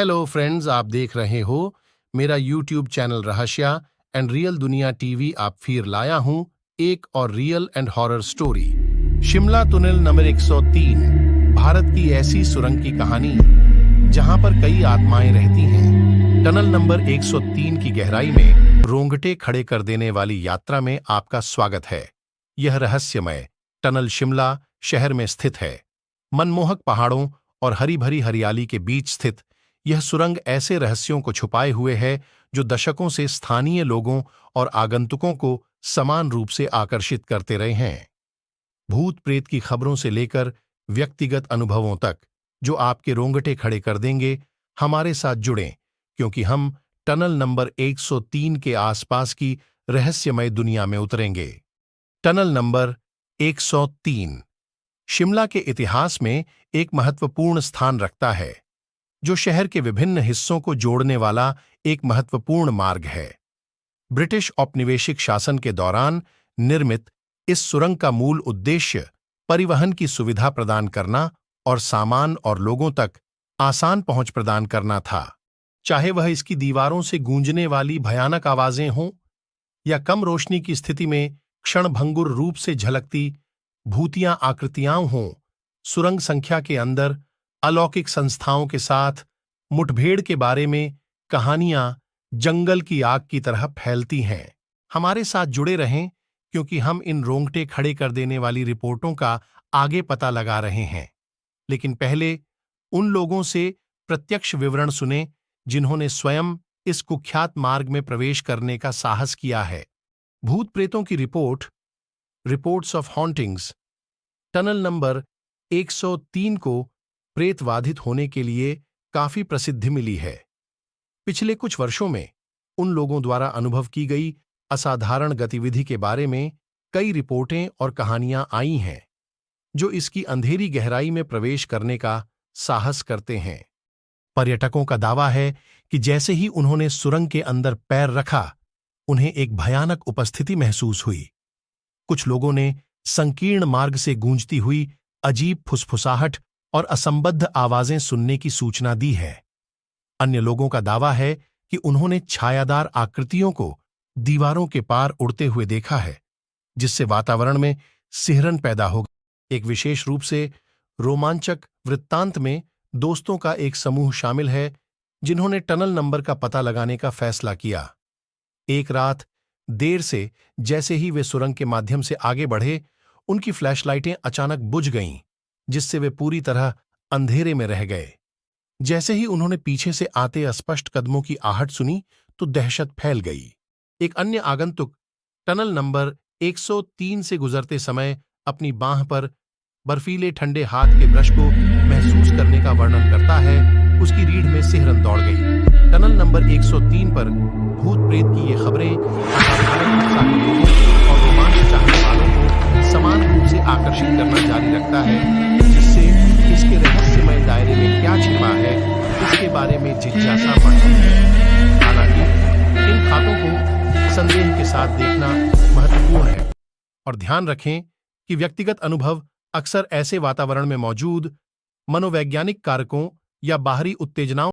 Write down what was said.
Hello friends, आप देख रहे हो मेरा यूट्यूब चैनल रहस्य एंड रियल दुनिया टीवी। आप फिर लाया हूं एक और real and horror story. Shimla tunnel number 103 Bharat की ऐसी सुरंग की कहानी जहां पर कई आत्माएं रहती हैं। टनल नंबर 103 की गहराई में रोंगटे खड़े कर देने वाली यात्रा में आपका स्वागत है। यह रहस्यमय टनल शिमला शहर में स्थित है। मनमोहक पहाड़ों और हरी भरी हरियाली के बीच स्थित यह सुरंग ऐसे रहस्यों को छुपाए हुए है जो दशकों से स्थानीय लोगों और आगंतुकों को समान रूप से आकर्षित करते रहे हैं। भूत प्रेत की खबरों से लेकर व्यक्तिगत अनुभवों तक जो आपके रोंगटे खड़े कर देंगे, हमारे साथ जुड़ें, क्योंकि हम टनल नंबर 103 के आसपास की रहस्यमय दुनिया में उतरेंगे। टनल नंबर 103 शिमला के इतिहास में एक महत्वपूर्ण स्थान रखता है, जो शहर के विभिन्न हिस्सों को जोड़ने वाला एक महत्वपूर्ण मार्ग है। ब्रिटिश औपनिवेशिक शासन के दौरान निर्मित इस सुरंग का मूल उद्देश्य परिवहन की सुविधा प्रदान करना और सामान और लोगों तक आसान पहुंच प्रदान करना था। चाहे वह इसकी दीवारों से गूंजने वाली भयानक आवाजें हों या कम रोशनी की स्थिति में क्षणभंगुर रूप से झलकती भूतिया आकृतियां हों, सुरंग संख्या के अंदर अलौकिक संस्थाओं के साथ मुठभेड़ के बारे में कहानियां जंगल की आग की तरह फैलती हैं। हमारे साथ जुड़े रहें, क्योंकि हम इन रोंगटे खड़े कर देने वाली रिपोर्टों का आगे पता लगा रहे हैं। लेकिन पहले उन लोगों से प्रत्यक्ष विवरण सुने जिन्होंने स्वयं इस कुख्यात मार्ग में प्रवेश करने का साहस किया है। भूत प्रेतों की reports of hauntings. Tunnel number 103 को प्रेतबाधित होने के लिए काफी प्रसिद्धि मिली है। पिछले कुछ वर्षों में उन लोगों द्वारा अनुभव की गई असाधारण गतिविधि के बारे में कई रिपोर्टें और कहानियां आई हैं, जो इसकी अंधेरी गहराई में प्रवेश करने का साहस करते हैं। पर्यटकों का दावा है कि जैसे ही उन्होंने सुरंग के अंदर पैर रखा, उन्हें एक भयानक उपस्थिति महसूस हुई। कुछ लोगों ने संकीर्ण मार्ग से गूंजती हुई अजीब फुसफुसाहट और असंबद्ध आवाजें सुनने की सूचना दी है। अन्य लोगों का दावा है कि उन्होंने छायादार आकृतियों को दीवारों के पार उड़ते हुए देखा है, जिससे वातावरण में सिहरन पैदा हो गई। एक विशेष रूप से रोमांचक वृत्तांत में दोस्तों का एक समूह शामिल है, जिन्होंने टनल नंबर का पता लगाने का फैसला किया। एक रात देर से जैसे ही वे सुरंग के माध्यम से आगे बढ़े, उनकी फ्लैशलाइटें अचानक बुझ गईं, जिससे वे पूरी तरह अंधेरे में रह गए। जैसे ही उन्होंने पीछे से आते अस्पष्ट कदमों की आहट सुनी तो दहशत फैल गई। एक अन्य आगंतुक टनल नंबर 103 से गुजरते समय अपनी बांह पर बर्फीले ठंडे हाथ के ब्रश को महसूस करने का वर्णन करता है। उसकी रीढ़ में सिहरन दौड़ गई। टनल नंबर 103 पर भूत प्रेत की ये खबरें असाधारण उत्साही लोगों और रोमांच चाहने वालों को समान रूप से आकर्षित करना जारी रखता है, जिससे इसके रहस्यमय दायरे में क्या छिपा है, इसके बारे में जिज्ञासा बढ़ती है। हालांकि इन खातों को संदेह के साथ देखना महत्वपूर्ण है, और ध्यान रखें कि व्यक्तिगत अनुभव अक्सर ऐसे वातावरण में मौजूद मनोवैज्ञानिक कारकों या बाहरी उत्तेजनाओं